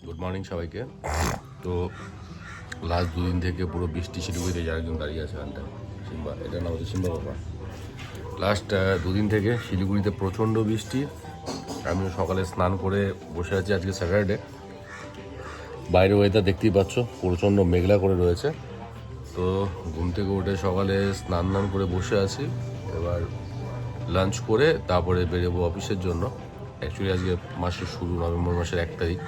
Good morning সবাইকে। তো last দুদিন থেকে পুরো বৃষ্টি শিলিগুড়িতে যারা একজন দাঁড়িয়ে আছে এখানটা সিম্বা, এটার নাম হচ্ছে সিম্বা বাবা। লাস্ট দুদিন থেকে শিলিগুড়িতে প্রচণ্ড বৃষ্টি। আমি সকালে স্নান করে বসে আছি, আজকে স্যাটারডে। বাইরে ওয়েদার দেখতেই পাচ্ছ, প্রচণ্ড মেঘলা করে রয়েছে। তো ঘুম থেকে উঠে সকালে স্নান করে বসে আছি। এবার লাঞ্চ করে তারপরে বেরোবো অফিসের জন্য। অ্যাকচুয়ালি আজকে মাসের শুরু, নভেম্বর মাসের 1 তারিখ।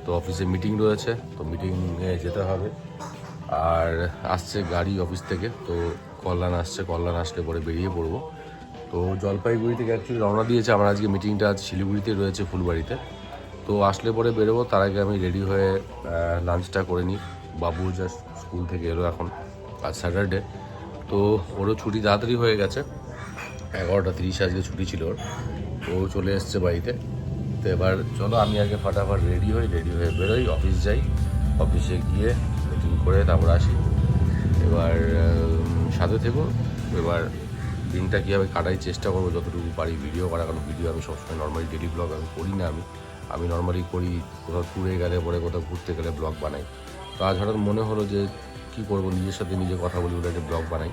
তো অফিসে মিটিং রয়েছে, তো মিটিংয়ে যেতে হবে। আর আসছে গাড়ি অফিস থেকে, তো কল্যাণ আসছে, কল্যাণ আসলে পরে বেরিয়ে পড়বো। তো জলপাইগুড়ি থেকে অ্যাকচুয়ালি রওনা দিয়েছে। আমার আজকে মিটিংটা আজ শিলিগুড়িতে রয়েছে, ফুলবাড়িতে। তো আসলে পরে বেরোবো, তার আগে আমি রেডি হয়ে লাঞ্চটা করে নিই। বাবু জাস্ট স্কুল থেকে এলো এখন, আজ স্যাটারডে। তো ওরও ছুটি তাড়াতাড়ি হয়ে গেছে, 11:30 আজকে ছুটি ছিল ওর। তো চলে এসছে বাড়িতে। তো এবার চলো আমি আগে ফটাফট রেডি হয়ে বেরোই, অফিস যাই। অফিসে গিয়ে মিটিং করে তারপর আসি। এবার সাথে থেকো। এবার দিনটা কীভাবে কাটাই চেষ্টা করবো, যতটুকু পারি ভিডিও করা। কারণ ভিডিও আমি সবসময় নর্মালি ডেলি ব্লগ আমি করি না। আমি নর্মালি করি কোথাও ট্যুরে গেলে, পরে কোথাও ঘুরতে গেলে ব্লগ বানাই। তো আজ হঠাৎ মনে হলো যে কী করবো, নিজের সাথে নিজে কথা বলি, ওটা একটা ব্লগ বানাই,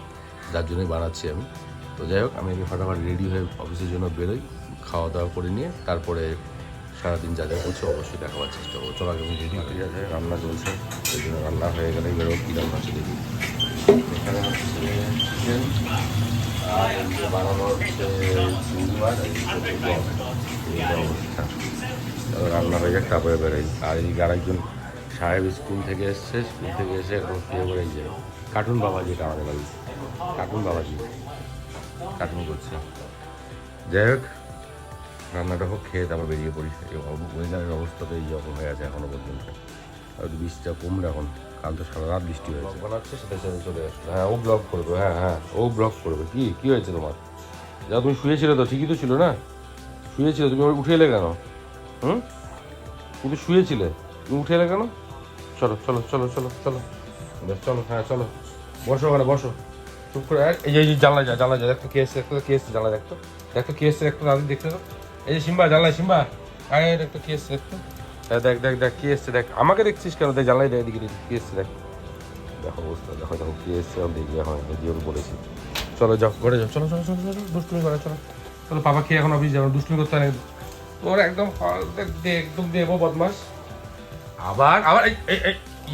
যার জন্যই বানাচ্ছি আমি। তো যাই হোক, আমি আগে ফটাফট রেডি হয়ে অফিসের জন্য বেরোই, খাওয়া দাওয়া করে নিয়ে তারপরে সারাদিন যা যা করছে অবশ্যই দেখাবার চেষ্টা করবো। চলো আগে আমি রেডি হয়ে যাচ্ছে, রান্না চলছে। সেই জন্য রান্না হয়ে গেলে বেরোবো। কী রান্না হচ্ছে দেখি। এখানে হচ্ছে চিকেন, আর এদিকে বানানো হচ্ছে চিংড়ি মাছ, এই অবস্থা। রান্না হয়ে যাক, তারপরে বেরোই। আর এই আরেকজন সাহেব স্কুল থেকে এসছে, স্কুল থেকে এসে এখন খেয়ে বেড়ে যে কার্টুন বাবাজি, এটা আমাদের বাড়ি কার্টুন বাবাজি কার্টুন করছে। যাই হোক, রান্নাটা হোক, খেয়ে তারপর বেরিয়ে পড়ি। এই ওয়েদারের অবস্থা তো এই রকম হয়ে আছে এখনও পর্যন্ত। আর বৃষ্টিটা কমলে এখন, কাল তো সারা রাত বৃষ্টি হয়েছে। বানাচ্ছে সেটা সাথে চলে আসবে। হ্যাঁ, ও ব্লগ করবে। হ্যাঁ ও ব্লগ করবে। কি হয়েছে তোমার? যা তুমি শুয়েছিলে তো, ঠিকই তো ছিল না? শুয়েছিলে তুমি, উঠে এলে কেন? তুমি শুয়েছিলে, তুমি উঠে এলে কেন? চলো চলো চলো চলো চলো বেশ, চলো। হ্যাঁ চলো, বসো ওখানে, বসো চুপ করে। এই যে জানলায় যা দেখতো কে এসছে, কে এসছে জানলায় দেখতো কে এসছে, একটু রাতে দেখতে তো। এই যে সিম্বা, জানলায় সিম্বা, আয় দেখতো কে এসছে, দেখতো। হ্যাঁ দেখ কি এসছে, দেখ। আমাকে দেখছিস কেন? দেখ জানলায়, দেখ এদিকে কি এসছে, দেখ। দেখো অবস্থা, দেখো কি এসছে। আমি দেখি এখন, যদি ওকে বলেছি। চলো যাও ঘরে যাও, চলো চলো চলো চলো, দুষ্টুমি করে চলো চলো। পাপা খেয়ে এখন অফিস যাবো, দুষ্টুমি করতে হয়। তোর একদম একদম দেবো বদমাস। আবার আবার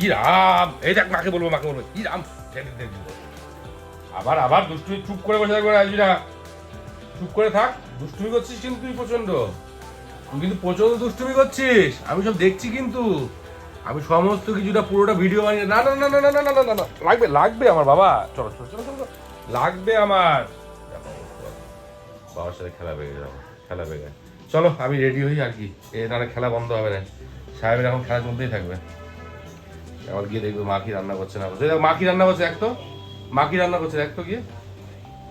ই রাম, এই দেখ, মাকে বলবো ই রাম। আবার দুষ্টুমি। চুপ করে বসে থাকবে, আসবি না। চুপ করে থাক। দুষ্টুমি করছিস কিন্তু তুই প্রচন্ড দুষ্টুমি করছিস। আমি সব দেখছি কিন্তু, আমি সমস্ত কিছুটা পুরোটা ভিডিও বানিয়ে। না না না না না না না না না, লাগবে আমার বাবা। চলো চলো চলো চলো, লাগবে আমার। বাবার সাথে খেলা পেয়ে যাবো, খেলা পেয়ে যায়। চলো আমি রেডি হই আর কি, নাহলে খেলা বন্ধ হবে না। সাহেবের এখন খেলা চলতেই থাকবে। এবার গিয়ে দেখবে মা কি রান্না করছে না করছে। মা কি রান্না করছে, দেখতো মা কি রান্না করছে, দেখতো গিয়ে।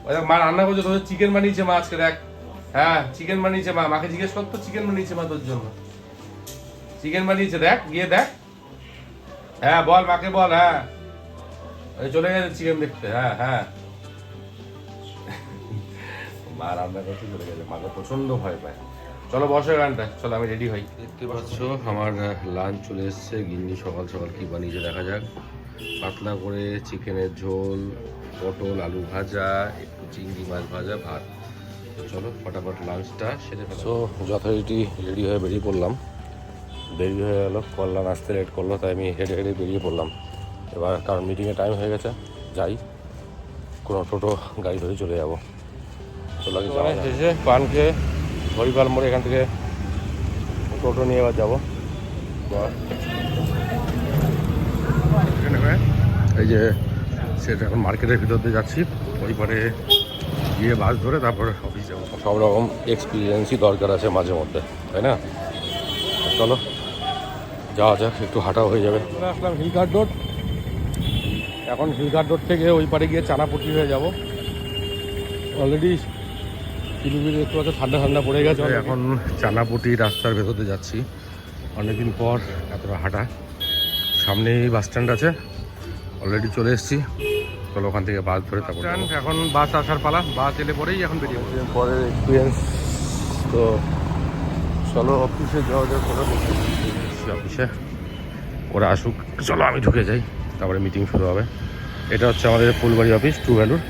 ওই দেখ মা রান্না করছে, তোদের চিকেন বানিয়েছে মা আজকে, দেখ। হ্যাঁ চিকেন বানিয়েছে মা, মাকে জিজ্ঞেস করতো। চিকেন বানিয়েছে মা তোর জন্য, চিকেন বানিয়েছে, দেখ গিয়ে দেখ। হ্যাঁ বল, মাকে বল। হ্যাঁ চলে গেছে চিকেন দেখতে। হ্যাঁ মা রান্না করতে চলে গেছে, মাকে প্রচন্ড ভয় পায়। চলো বসো গানটা, চলো আমি রেডি হই। দেখতে পাচ্ছ আমার লাঞ্চ চলে এসছে। গিন্নি সকাল সকাল কি বানিয়েছে দেখা যাক। পাতলা করে চিকেনের ঝোল, পটল আলু ভাজা, একটু চিংড়ি মাছ ভাজা, ভাত। চলো ফটাফট লাঞ্চটা সেরে ফেলো। সো যথারীতি রেডি হয়ে বেরিয়ে পড়লাম। দেরি হয়ে গেল, কল্যাণ আসতে লেট করলো, তাই আমি হেঁটে বেরিয়ে পড়লাম। এবার কারণ মিটিংয়ে টাইম হয়ে গেছে, যাই কোনো টোটো গাড়ি ধরে চলে যাবো। চলো শেষে পান খেয়ে হরিপাল মোড়ে এখান থেকে টোটো নিয়ে এবার যাবো। এই যে সেটা এখন মার্কেটের ভিতর দিয়ে যাচ্ছি, ওই পারে গিয়ে বাস ধরে তারপর অফিস যাবো। সব রকম এক্সপিরিয়েন্সই দরকার আছে মাঝে মধ্যে, তাই না? চলো যাওয়া যাক, একটু হাঁটাও হয়ে যাবে। আসলাম হিলঘাট রোড। এখন হিলঘাট রোড থেকে ওই পারে গিয়ে চানাপট্টি হয়ে যাব। অলরেডি শিলিগুড়ি দেখতে পাচ্ছ, ঠান্ডা পড়ে গেছে। এখন চানাপট্টি রাস্তার ভেতরে যাচ্ছি, অনেকদিন পর এতটা হাঁটা। সামনেই বাস স্ট্যান্ড আছে, অলরেডি চলে এসেছি। চলো ওখান থেকে বাস ধরে তারপর এখন বাস আসার পালা। বাস এলে পরেই এখন বেরিয়ে পরের এক্সপিরিয়েন্স। তো চলো অফিসে যাওয়া যাক। এসেছি অফিসে, ওরা আসুক, চলো আমি ঢুকে যাই, তারপরে মিটিং শুরু হবে। এটা হচ্ছে আমাদের ফুলবাড়ি অফিস, টু ভ্যালুর।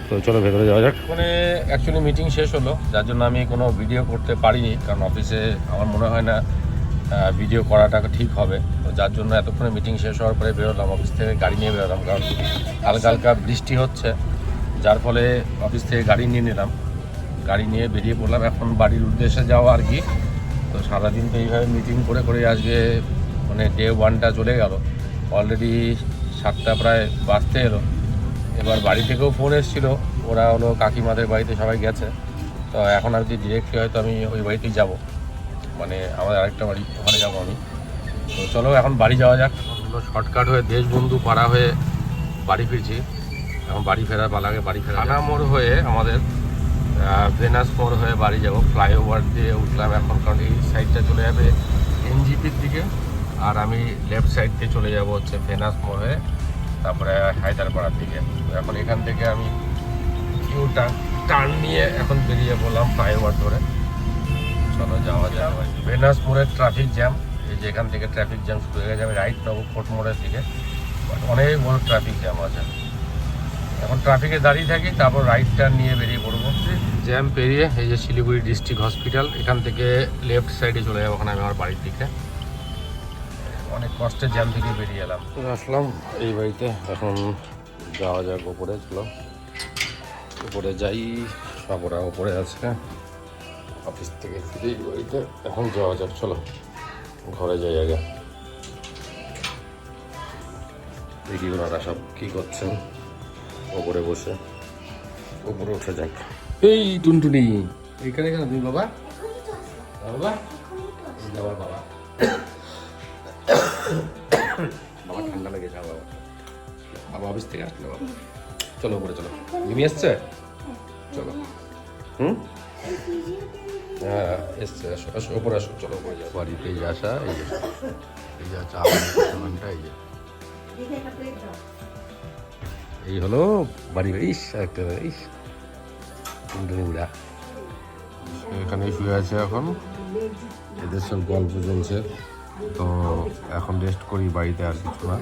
তো চলো ভেতরে যাওয়া যাক। মানে অ্যাকচুয়ালি মিটিং শেষ হলো, যার জন্য আমি কোনো ভিডিও করতে পারিনি, কারণ অফিসে আমার মনে হয় না ভিডিও করাটা ঠিক হবে। তো যার জন্য এতক্ষণে মিটিং শেষ হওয়ার পরে বেরোলাম, অফিস থেকে গাড়ি নিয়ে বেরোলাম, কারণ হালকা হালকা বৃষ্টি হচ্ছে, যার ফলে অফিস থেকে গাড়ি নিয়ে নিলাম। গাড়ি নিয়ে বেরিয়ে পড়লাম এখন বাড়ির উদ্দেশ্যে যাওয়া আর কি। তো সারাদিন তো এইভাবে মিটিং করে করে আজকে মানে ডে 1টা চলে গেল। অলরেডি 7টা প্রায় বাজতে এলো। এবার বাড়ি থেকেও ফোন এসেছিলো, ওরা হলো কাকিমাদের বাড়িতে সবাই গেছে। তো এখন আর কি ডিরেক্টলি হয়তো আমি ওই বাড়িতেই যাব, মানে আমাদের আরেকটা বাড়ি, ওখানে যাবো আমি। তো চলো এখন বাড়ি যাওয়া যাক। শর্টকাট হয়ে দেশবন্ধু পাড়া হয়ে বাড়ি ফিরছি। এখন বাড়ি ফেরার পালাগে, বাড়ি ফেরা থানা মোড় হয়ে আমাদের ভেনাস মোড় হয়ে বাড়ি যাব। ফ্লাইওভার দিয়ে উঠলাম এখন, কারণ এই সাইডটা চলে যাবে এনজিপির দিকে, আর আমি লেফট সাইড দিয়ে চলে যাব হচ্ছে ভেনাস মোড় হয়ে, তারপরে হায়দ্রাপাড়ার দিকে। এখন এখান থেকে আমি টার্ন নিয়ে এখন বেরিয়ে পড়লাম ফ্লাইওভার ধরে। চলো যাওয়া যাবে। ভেনাস মোড়ের ট্রাফিক জ্যাম, এই যে এখান থেকে ট্রাফিক জ্যাম শুরু হয়ে গেছে। আমি রাইট নেবো ফোর্ট মোড়ের দিকে, অনেক বড় ট্রাফিক জ্যাম আছে। এখন ট্রাফিকে দাঁড়িয়ে থাকি, তারপর রাইটটা নিয়ে বেরিয়ে পড়বো। জ্যাম পেরিয়ে এই যে শিলিগুড়ি ডিস্ট্রিক্ট হসপিটাল, এখান থেকে লেফট সাইডে চলে যাবো ওখানে আমি আমার বাড়ির দিকে। অনেক কষ্টের জ্যাম থেকে বেরিয়ে এলাম, আসলাম এই বাড়িতে। এখন যাওয়া যাক ওপরে, চলো উপরে যাই। সব ওরা ওপরে আছে, অফিস থেকে ফিরেই বাড়িতে এখন যাওয়া যাক। চলো ঘরে যাই আগে, দেখি ওনারা সব কী করছেন ওপরে বসে। ওপরে উঠে যাক। এই টুনটুনি এইখানে কেন তুমি বাবা? বাবা বাবা বাবা বাবা ঠান্ডা লেগেছে বাবা, বাবা অফিস থেকে আসলে বাবা। চলো উপরে চলো, মিমি এসছে, চলো। হ্যাঁ এসছে, আসো আসো ওপরে আসো, চলো উপরে যাও। বাড়িতে আসা, এই যে এই যে চা ঘন্টা, এই যে এই হলো বাড়ি। ইস একটা ইস টুনটুনি বুড়া এখানেই শুয়ে আছে এখন, এদের সব গল্প চলছে। তো এখন রেস্ট করি বাড়িতে, আর কিছু না।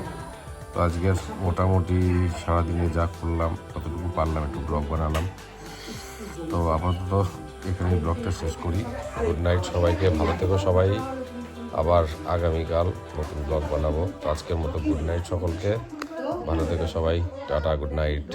তো আজকে মোটামুটি সারাদিনে যা করলাম ততটুকু পারলাম, একটু ব্লগ বানালাম। তো আপাতত এখানেই ব্লগটা শেষ করি। গুড নাইট সবাইকে, ভালো থেকো সবাই। আবার আগামীকাল নতুন ব্লগ বানাবো। তো আজকের মতো গুড নাইট সকলকে, ভালো থেকো সবাই, টাটা, গুড নাইট।